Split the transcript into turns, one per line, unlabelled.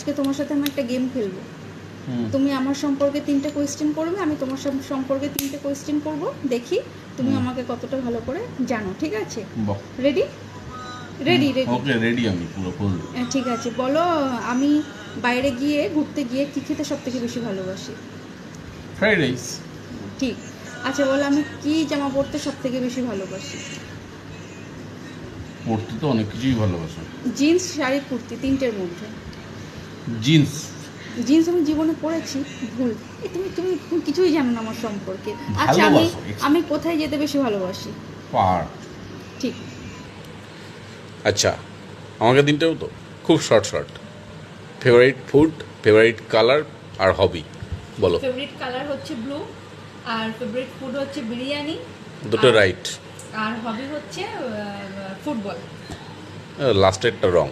আজকে তোমার সাথে আমি একটা গেম খেলবো। তুমি আমার সম্পর্কে 3টে কোয়েশ্চেন করবে, আমি তোমার সম্পর্কে 3টে কোয়েশ্চেন করব, দেখি তুমি আমাকে কতটা ভালো করে জানো। ঠিক আছে? Ready? Ready ready
okay, ready আমি পুরো ফুল।
ঠিক আছে, বলো আমি বাইরে গিয়ে ঘুরতে গিয়ে কী খেতে সবথেকে বেশি ভালোবাসি?
Fried rice.
ঠিক। আচ্ছা বলো, আমি কি জামা পরতে সবথেকে বেশি ভালোবাসি?
পড়তে তো অনেক কিছুই ভালোবাসো।
জিন্স, শাড়ি, কুর্তি, 3টের মধ্যে।
জিন্স।
জিন্স আমি জীবনে পরেছি। ভুল। তুমি তুমি তুমি কিছুই জানো না আমার সম্পর্কে। আচ্ছা
ভালোবাসো।
আমি কোথায় যেতে বেশি ভালোবাসি?
পাহাড়।
ঠিক।
আচ্ছা, আমাকে দিনটাও তো খুব short short. Favourite food, favourite colour আর হবি বলো।
ফেভারিট কালার হচ্ছে ব্লু, আর ফেভারিট ফুড হচ্ছে বিরিয়ানি,
দুটো রাইট,
আর হবি হচ্ছে ফুটবল।
লাস্টেরটা রং।